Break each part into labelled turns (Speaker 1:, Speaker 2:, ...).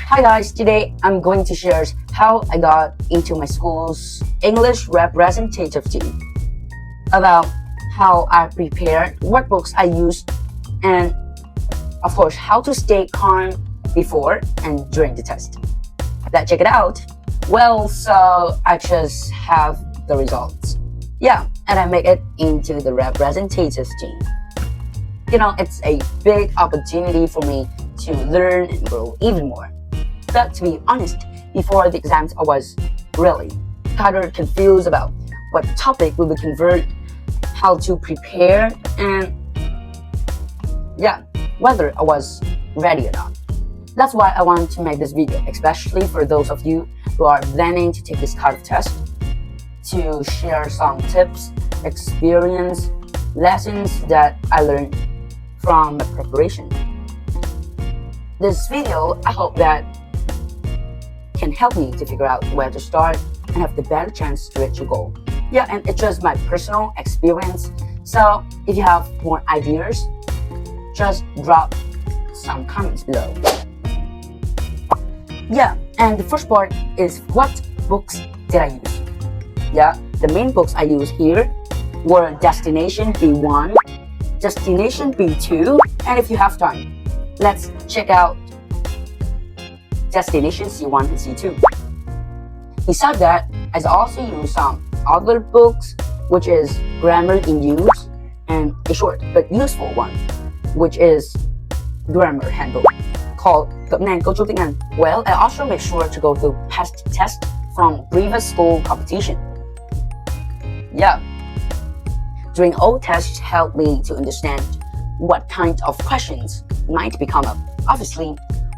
Speaker 1: Hi guys, today I'm going to share how I got into my school's English representative team, about how I prepared, what books I used, and of course how to stay calm before and during the test. Let's check it out. Well, so I just have the results. Yeah, and I make it into the representative team. You know, it's a big opportunity for me to learn and grow even more. But to be honest, before the exams I was really kind of confused about what topic we would convert, how to prepare, and yeah, whether I was ready or not. That's why I want to make this video, especially for those of you who are planning to take this kind of test, to share some tips, experience, lessons that I learned from the preparation. This video, I hope that can help me to figure out where to start and have the better chance to reach your goal. Yeah, and it's just my personal experience. So if you have more ideas, just drop some comments below. Yeah, and the first part is what books did I use? Yeah, the main books I used here were Destination B1, Destination B2, and if you have time, let's check out Destination C1 and C2. Besides that, I also use some other books, which is Grammar in Use, and a short but useful one, which is Grammar Handbook, called Cẩm nang cấu trúc tiếng Anh. Well, I also make sure to go through past tests from previous school competition. Yeah, doing all tests helped me to understand what kind of questions might become up. Obviously,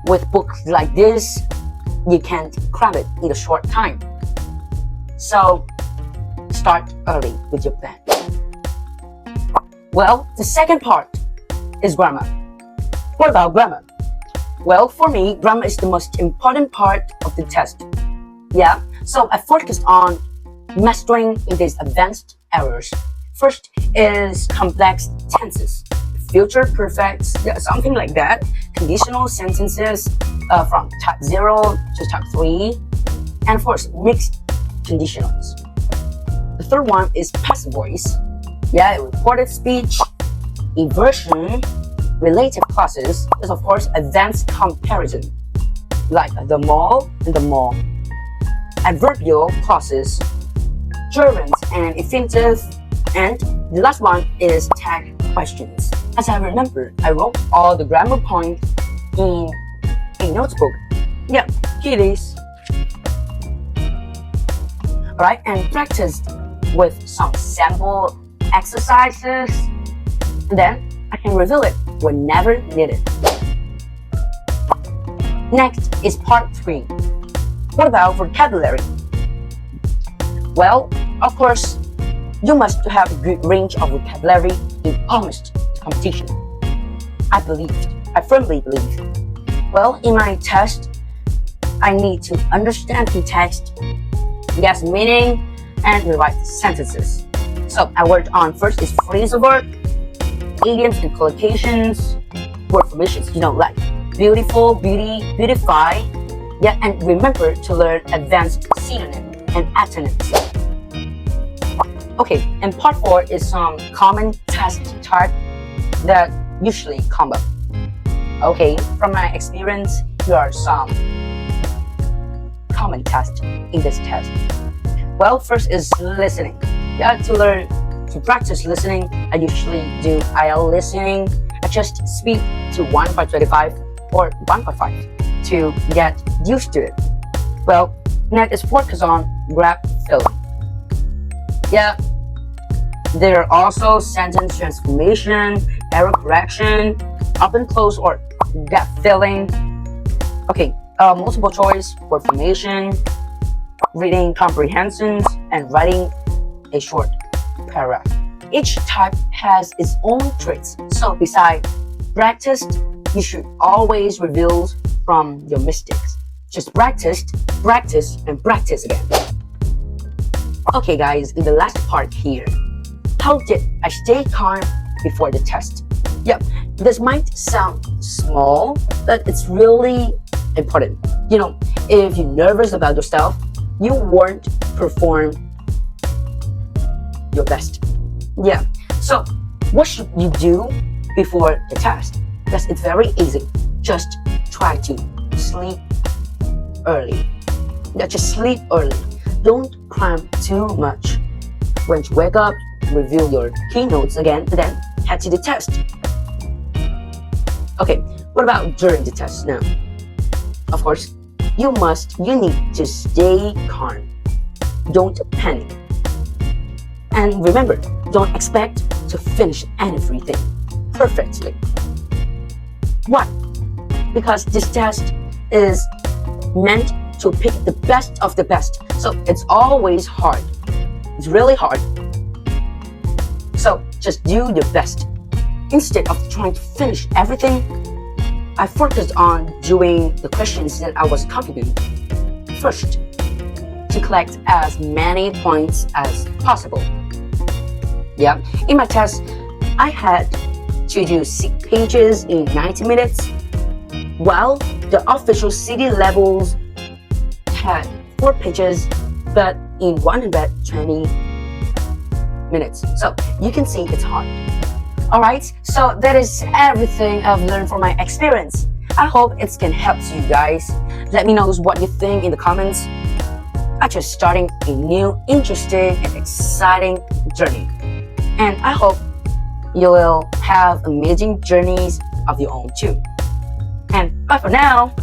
Speaker 1: with books like this, you can't cram it in a short time. So, start early with your plan. Well, the second part is grammar. What about grammar? Well, for me, grammar is the most important part of the test. Yeah, so I focused on mastering in these advanced areas. First is complex tenses, future perfects, something like that, conditional sentences from type 0 to type 3, and of course, mixed conditionals. The third one is passive voice, reported speech, inversion, relative clauses, is of course advanced comparison, like the mall and the mall, adverbial clauses, gerunds and infinitive, and the last one is tag questions. As I remember, I wrote all the grammar points in a notebook. Yeah, here it is. Alright, and practiced with some sample exercises, and then I can reveal it whenever needed. Next is part 3. What about vocabulary? Well, of course, you must have a good range of vocabulary in almost competition. I firmly believe. Well, in my test, I need to understand the text, guess meaning, and rewrite sentences. So I worked on first is phrasal verb, idioms and collocations, word formations, like beautiful, beauty, beautify. Yeah, and remember to learn advanced synonym and antonyms. Okay, and part 4 is some common test type that usually come up. Okay, from my experience, here are some common tests in this test. Well, first is listening. To practice listening, I usually do IL listening. I just speak to 1.25 or 1.5 to get used to it. Well, next is focus on gap filling. Yeah, there are also sentence transformation, error correction, open close or gap filling. Okay, multiple choice, word formation, reading comprehensions, and writing a short paragraph. Each type has its own traits. So besides practice, you should always review from your mistakes. Just practice, and practice again. Okay guys, in the last part here, how did I stay calm before the test? Yep, this might sound small, but it's really important. You know, if you're nervous about yourself, you won't perform your best. Yeah. So what should you do before the test? Yes, it's very easy. Just try to sleep early. Yeah, just sleep early. Don't cram too much. When you wake up, review your keynotes again, and then head to the test. Okay, what about during the test now? Of course, you need to stay calm. Don't panic. And remember, don't expect to finish everything perfectly. Why? Because this test is meant to pick the best of the best. So it's always hard. It's really hard. So just do your best. Instead of trying to finish everything, I focused on doing the questions that I was confident first to collect as many points as possible. Yeah, in my test, I had to do 6 pages in 90 minutes, while the official city levels had 4 pages, but in 120 minutes. So you can see it's hard. Alright, so that is everything I've learned from my experience. I hope it can help you guys. Let me know what you think in the comments. I'm just starting a new, interesting, and exciting journey. And I hope you will have amazing journeys of your own too. And bye for now.